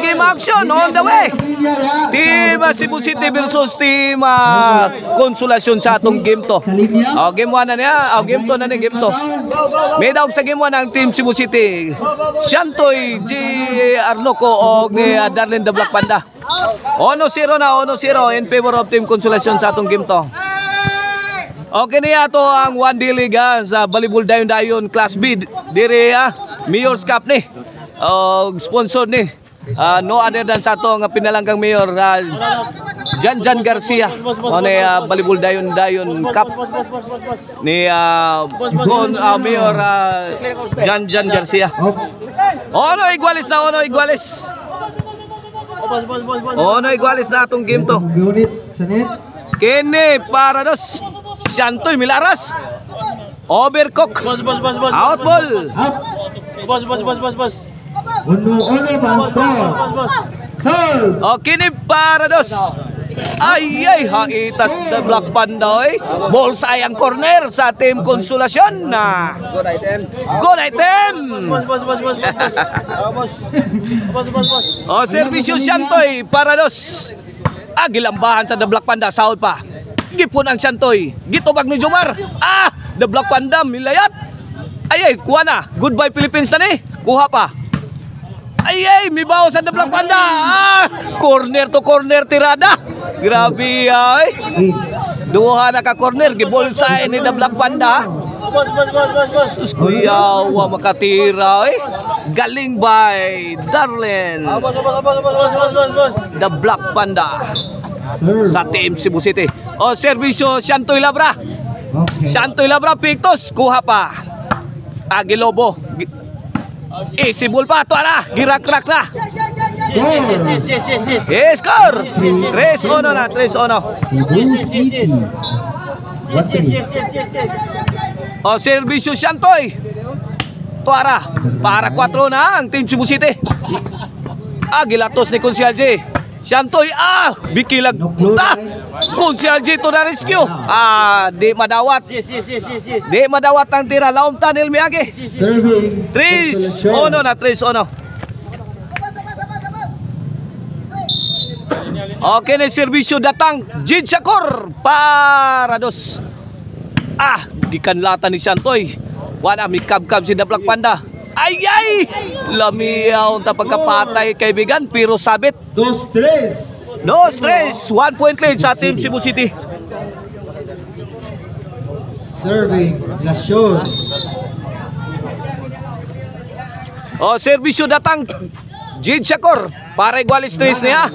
Game action on the way. Team Cebu City versus Team Consolacion sa atong game to. Game 1 na niya. Game 2 na ni game 2. May daog sa game 1 ang Team Cebu City. Siantoy, G. Arnoco o ni Darlene the Black Panda. 1-0 na, 1-0 in favor of Team Consolacion sa atong game to. Okay niya to ang 1D League sa Volleyball Dayon-Dayon Class B. Dire Mayor's Cup ni. Sponsor ni. No other than sa ito nga pinalanggang mayor Jan Garcia o ni Volleyball Dayon Cup ni Mayor Jan Garcia. Ono igualis na atong game to. Kini para dos Siantoy Milaras overcook out ball. Kini para dos. Ay haitas the Black Panda oy. Ball sayang corner sa Team Consolacion na. Good item. Servisyo Siantoy para dos. Gilambahan sa the Black Panda, sahod pa. Gipon ang Siantoy. Gitubag ni Jomar. The Black Panda milayat. Kuha na. Goodbye Philippines na ni. Kuha pa. Mibaw sa the Black Panda. Corner to corner tirada. Grabe Duha na ka corner. Gibolsay ni the Black Panda. Sus kuyawa makatira Galing by Darlene the Black Panda sa Team Cebu City. Servisyo Siantoy Labra. Siantoy Labra Pictos. Kuha pa. Agilobo. Sibol pa. Tuwa na. Girak-rak na. Score. 3-1 na. 3-1. Servisyo Siantoy. Tuara. Para 4 na ang Team Cebu City. Gilatos ni Consial J. Siantoy, bikilag puta. Consial J to na rescue. Di madawat. Di madawat ang tira. Laom Tanil Miyagi. 3-1 na, 3-1. Okay na servisyo datang. Jid Shakor para dos. Gikanlatan ni Siantoy. Wala may kab-kab si the Black Panda. Lamiyaw ta pagkapatay kaibigan pero sabit. 2-3. 1 point lead sa Team Cebu City. Serving Lasyon. Servisyo datang Jid Shakor para igualis 3 niya.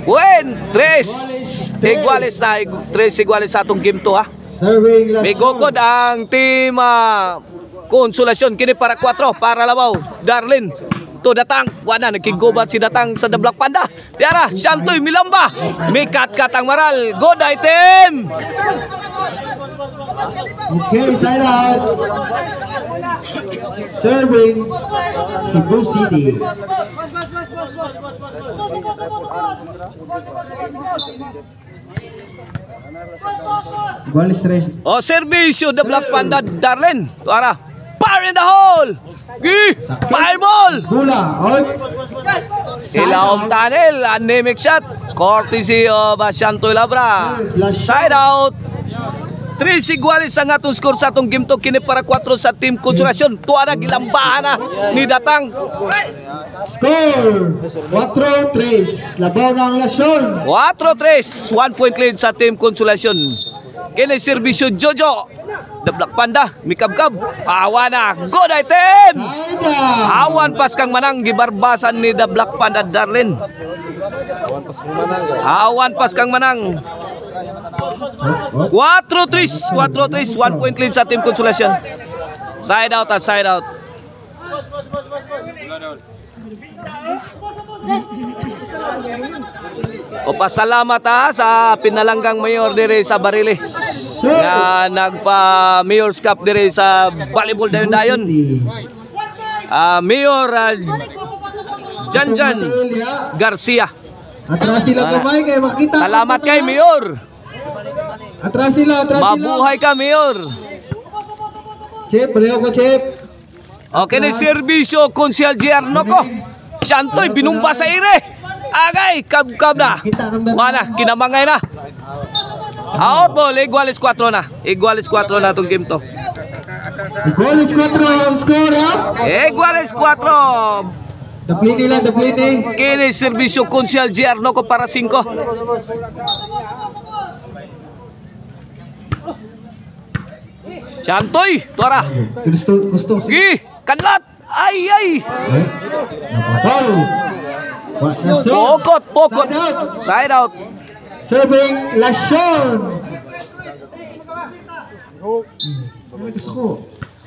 Win 3 igualis na 3 igualis sa atong game to may gokod ang Team Consolacion. Kini para 4 para labaw Darlene to datang. Wala nagkigubat si datang sa the Black Panda. Tiara Siantoy milamba. May kat ang maral. Good item. Okay, side out. Serving Cebu City. Servisyo the Black Panda Darlene. Tuara. Fire in the hole. Fireball. Ilaom Tanil. Anemic shot. Courtesy of Siantoy Labra. Side out. 3 igualis ang atong score sa atong game to. Kini para 4 sa Team Consolacion. Tuara gilambahan na ni datang. Score 4-3. Labaw ng Lasyon. 4-3. 1 point lead sa Team Consolacion. Kini servisyo Jojo the Black Panda. Mikab-kab. Awa na. Good item. Awan pas kang manang. Gibarbasan ni the Black Panda Darlene. Awan pas kang manang. 4-3. 1 point lead sa Team Consolacion. Side out. Side out. Pasalamat sa pinalanggang mayor dire sa Barili nga nagpa Mayor's Cup dire sa Volleyball Dayon-Dayon. Mayor Jan Garcia. Salamat kay Mayor. Atras sila. Mabuhay ka, Mayor. Chip, baliw ko, Chip. Okay na serbisyo Konsyal Gierno ko. Santoy binumba sa ire. Agay, kab-kab na. Wala, kinamangay na. Out ball, iguales 4 na. Iguales 4 na itong game to. Iguales 4 ang score, ha? Iguales 4. Daplini lang, daplini. Kini serbisyo Konsyal Gierno ko para 5. Santoy, tuara. Gusto. Gi, kanlat. Ay. Napatol. Pokot. Side out. Serving Lashon.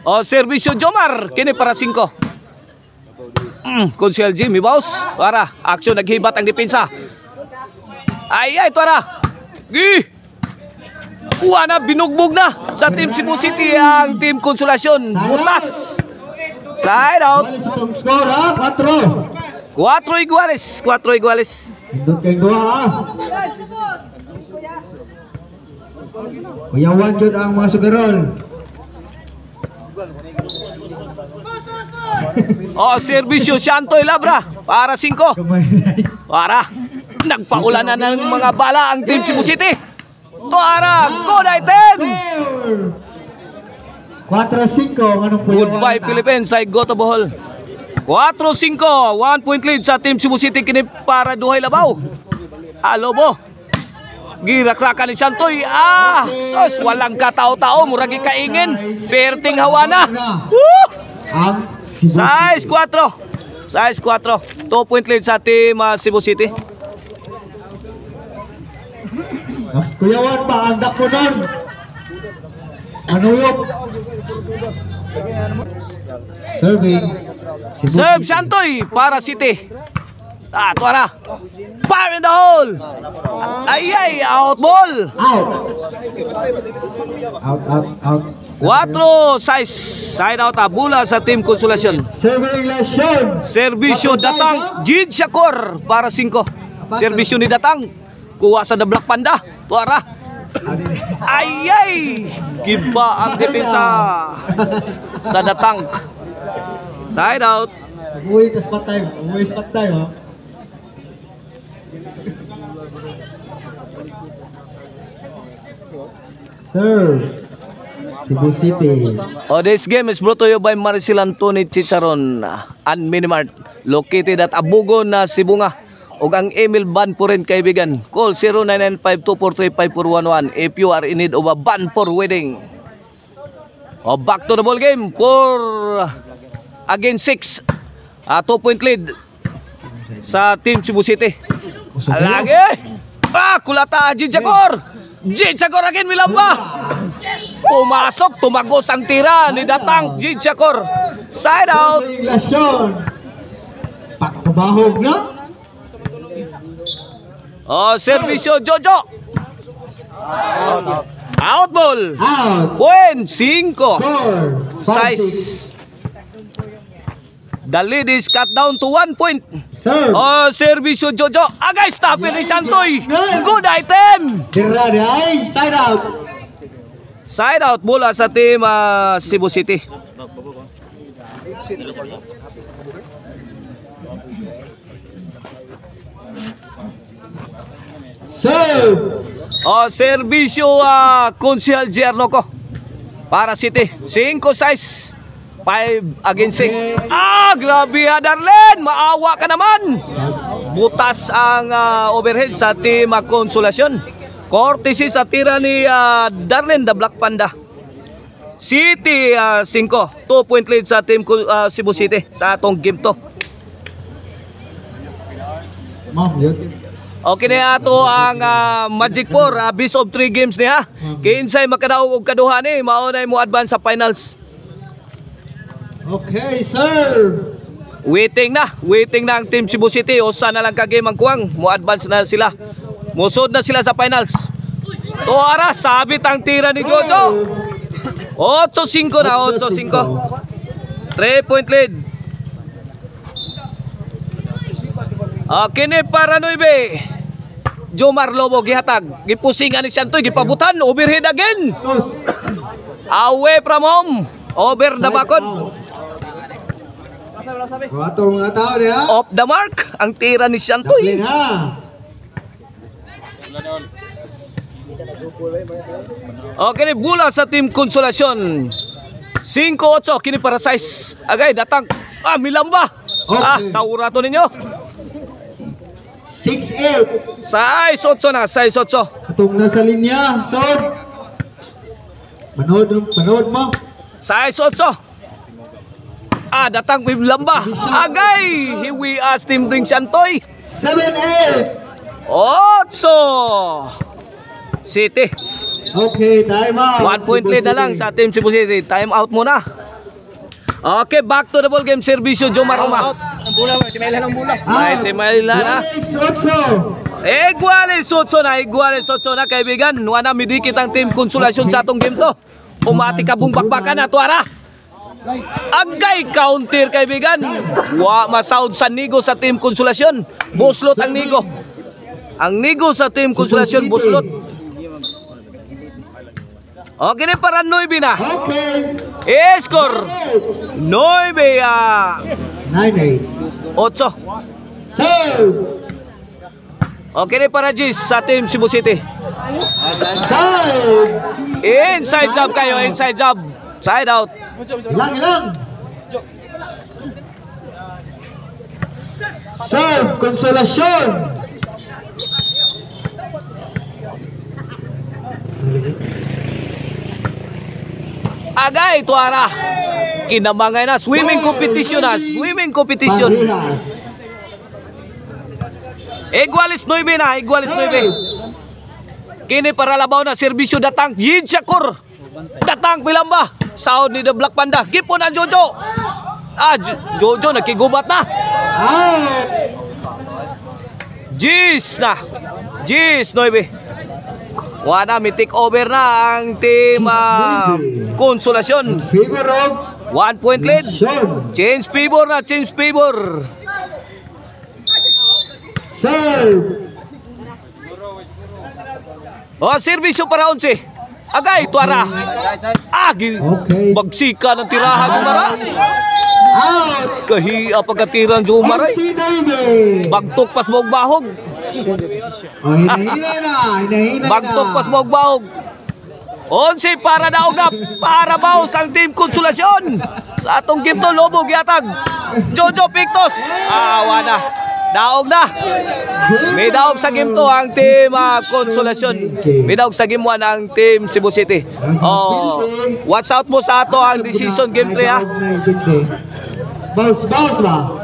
O, serbisyo Jomar. Kini para 5. Konsyal Jimmy, boss. Tuara, aksyon naghibat ang depensa. Ay, tuara. Gi. Uwana, binugbog na sa Team Cebu City ang Team Konsolasyon. Butas. Side out. Score, ha? 4. 4 iguales. Hindot kay dua, ha? Kuyawan jud ang mga sugarol. O, serbisyo Santoy Labra para 5. Para nagpaulan na ng mga bala ang Team Cebu City. Tuara, good item. 4-5 anong Goodbye Philippines, I go to Bohol. 4-5, 1 point lead sa Team Cebu City kini para duhay labaw. Alobo. Girakrakan ni Santoy. Sos walang katao-tao murag kaingin. Perting hawana. Ang Size 4. 2 point lead sa Team Cebu City. Kuyawan pa ang dakunan. Manuyok. Serving. Serve Santoy para City. Tuara. Fire in the hole. Ay, out ball. Out. 4 size. Side out bula sa Team Konsolasyon. Serving Lashon. Serbisyo Datang Jid Shakor para 5. Serbisyo ni Datang. Kuha sa The Black Panda. Tuara. Ay. Giba ang depensa sa Datang. Side out. Uy, spot time, ha? Serve. Cebu City. This game is brought to you by Maricel Antoni Chicharon and Minimart located at Abugon na Sibunga. Ug ang email ban po rin kaibigan. Call 0995-243-5411 if you are in need of a ban for wedding. Back to the ball game for against 6. 2 point lead sa Team Cebu City. Lagi. Kulata Jid Shakor. Jid Shakor again milamba. Pumasok, tumagos ang tira ni Datang Jid Shakor. Side out. Pagkabahog na. Servisyo Jojo. Out ball. Out. Point 5. Score. Size. The lead is cut down to 1 point. Serve. Servisyo Jojo. Agay, stop ni Santoy. Good item. Tira ay side out. Side out mula sa Team Cebu City. Serve. Serbisyo Konsyal Gierno ko para City. 5 size. 5 against 6. Grabe Darlen. Maawa ka naman. Butas ang overhead sa Team Konsolasyon. Courtesy sa tira ni Darlen the Black Panda. City 5. 2 point lead sa Team Cebu City sa atong game to. Okay na ato ang Magic 4 best of 3 games niya. Kinsay makadaog og kaduha ni mao na mo advance sa finals. Okay, sir. Waiting na ang Team Cebu City. Usa na lang ka game ang kuwang mo advance na sila. Musod na sila sa finals. Tuara sabit ang tira ni Jojo. 8-5 na 8-5. 3 point lead. Kini para 9. Jomar Lobo gihatag. Gipusingan ni Santoy, gipabutan, overhead again. Away from home. Over the bakod. Kuha mga tao niya. Off the mark. Ang tira ni Santoy. Daplin ha. Okay, ni bola sa Team Konsolasyon. 5-8 kini para size. Agay datang. Milamba. Okay. Saura to ninyo. 6-8. Size 8 na, size 8. Atong nasa linya. Sod. Manood mo. Size 8. Datang Milamba. Agay, hiwi as Team Ring Santoy. 7-8. 8 City. Okay, time out. 1 point lead na lang sa Team Cebu City. Time out muna. Okay, back to the ball game. Servisyo Jomar Roma. Ang bola, timaila ng bola. May timaila na. Iguales 8 na kaibigan. Wana midikit ang Team Konsolasyon sa atong game to. Umati ka bung bakbakan na tuara. Agay counter kaibigan. Masound sa Nigo sa Team Konsolasyon. Buslot ang Nigo. Ang Nigo sa Team Konsolasyon buslot. Okay na para 9 na. Okay. Score 9 9-8. 8. Serve. Okay na para Gis sa Team Cebu City. Serve. Inside job kayo, inside job. Side out. Ilang. Serve. Konsolasyon. Agay tuara. Kinamangay na swimming competition na, swimming competition. Iguales 9 na, iguales 9. Kini para labaw na serbisyo datang Jid Shakur. Datang Milamba. Sound ni The Black Panda. Gipon ang Jojo. Jojo nakigubat na. Jis na. Jis 9. Wana may take over na ang Team Konsolasyon. Favor of 1 point lead. Sean. Change favor na, change favor. Serve. Serbisyo para 11. Agay, tuara. Okay. Bagsika ng tirahan yung mara. Out. Kahia pagkatiran yung maray. MC David. Bagtok pas mong bahog. Hinahina na. Bagtok pas mong bahog. 11 para daog na. Para baos ang Team Konsolasyon. Sa atong game to, Lobo giatag. Jojo Pictos. Wana. Daog na. May daog sa game to ang Team Konsolasyon. May daog sa game 1 ang Team Cebu City. Watch out mo sa ato ang decision game 3 ha. Bounce ba?